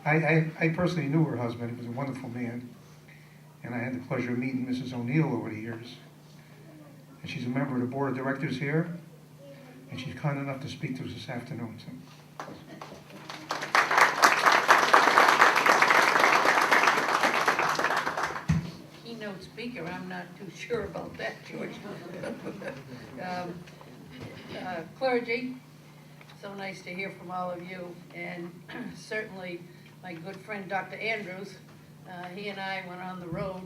I personally knew her husband. He was a wonderful man. And I had the pleasure of meeting Mrs. O'Neill over the years. And she's a member of the board of directors here. And she's kind enough to speak to us this afternoon. So. Keynote speaker, I'm not too sure about that, George. Clergy, so nice to hear from all of you, and certainly my good friend Dr. Andrews. He and I went on the road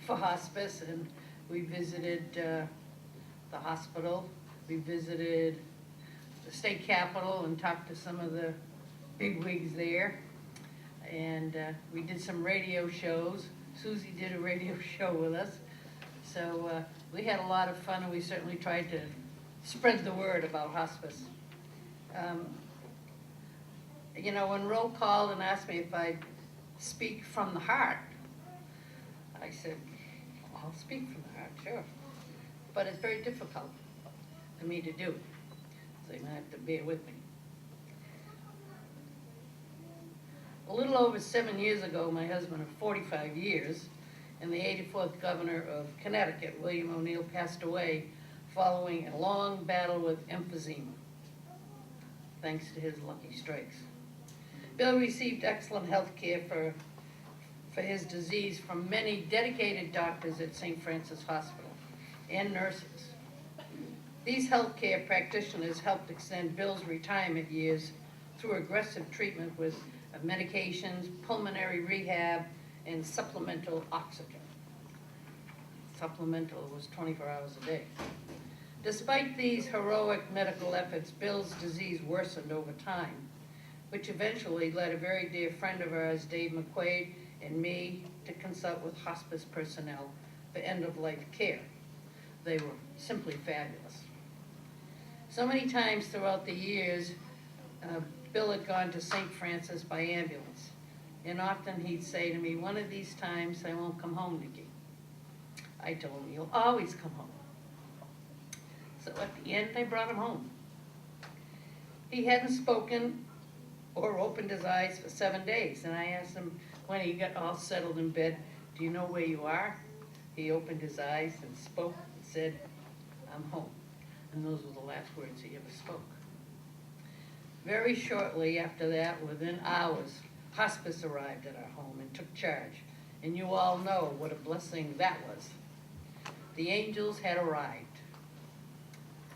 for hospice, and we visited the hospital. We visited the state capitol and talked to some of the bigwigs there. And we did some radio shows. Susie did a radio show with us. So we had a lot of fun, and we certainly tried to spread the word about hospice. You know, when Ro called and asked me if I'd speak from the heart, I said, I'll speak from the heart, sure. But it's very difficult for me to do, so you're gonna have to bear with me. A little over 7 years ago, my husband of 45 years and the 84th governor of Connecticut, William O'Neill, passed away following a long battle with emphysema, thanks to his lucky strikes. Bill received excellent health care for his disease from many dedicated doctors at St. Francis Hospital and nurses. These healthcare practitioners helped extend Bill's retirement years through aggressive treatment with medications, pulmonary rehab, and supplemental oxygen. Supplemental was 24 hours a day. Despite these heroic medical efforts, Bill's disease worsened over time, which eventually led a very dear friend of ours, Dave McQuaid, and me to consult with hospice personnel for end-of-life care. They were simply fabulous. So many times throughout the years, Bill had gone to St. Francis by ambulance, and often he'd say to me, one of these times I won't come home, Nikki. I told him, you'll always come home. So at the end, I brought him home. He hadn't spoken or opened his eyes for 7 days, and I asked him when he got all settled in bed, do you know where you are? He opened his eyes and spoke and said, I'm home. And those were the last words he ever spoke. Very shortly after that, within hours, hospice arrived at our home and took charge. And you all know what a blessing that was. The angels had arrived,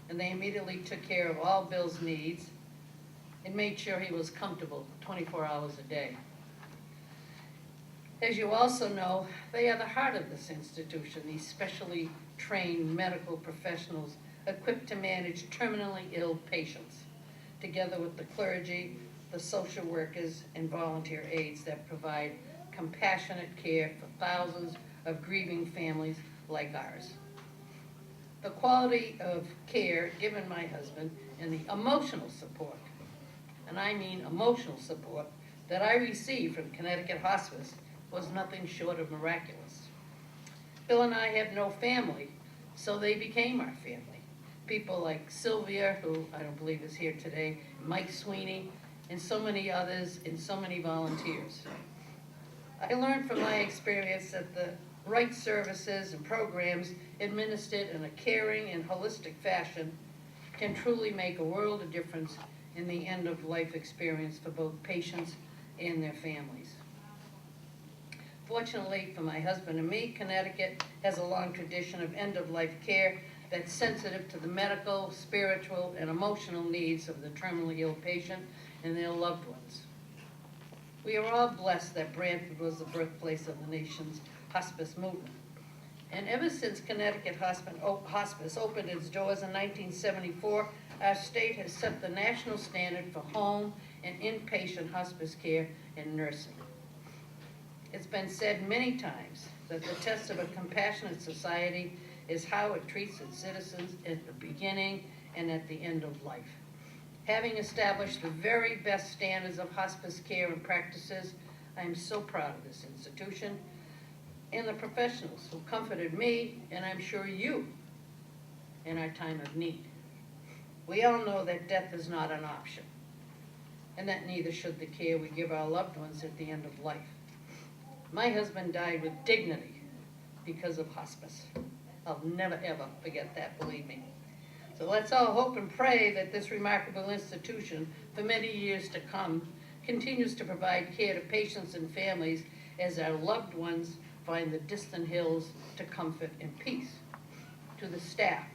and they immediately took care of all Bill's needs and made sure he was comfortable 24 hours a day. As you also know, they are the heart of this institution, these specially trained medical professionals equipped to manage terminally ill patients, together with the clergy, the social workers, and volunteer aides that provide compassionate care for thousands of grieving families like ours. The quality of care given my husband and the emotional support, and I mean emotional support, that I received from Connecticut Hospice was nothing short of miraculous. Bill and I have no family, so they became our family. People like Sylvia, who I don't believe is here today, Mike Sweeney, and so many others, and so many volunteers. I learned from my experience that the right services and programs administered in a caring and holistic fashion can truly make a world of difference in the end-of-life experience for both patients and their families. Fortunately for my husband and me, Connecticut has a long tradition of end-of-life care that's sensitive to the medical, spiritual, and emotional needs of the terminally ill patient and their loved ones. We are all blessed that Branford was the birthplace of the nation's hospice movement. And ever since Connecticut Hospice opened its doors in 1974, our state has set the national standard for home and inpatient hospice care and nursing. It's been said many times that the test of a compassionate society is how it treats its citizens at the beginning and at the end of life. Having established the very best standards of hospice care and practices, I am so proud of this institution and the professionals who comforted me, and I'm sure you, in our time of need. We all know that death is not an option. and that neither should the care we give our loved ones at the end of life. My husband died with dignity because of hospice. I'll never ever forget that, believe me. So let's all hope and pray that this remarkable institution, for many years to come, continues to provide care to patients and families as our loved ones find the distant hills to comfort and peace. To the staff,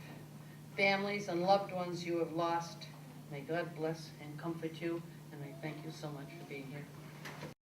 families, and loved ones you have lost, may God bless and comfort you, and I thank you so much for being here.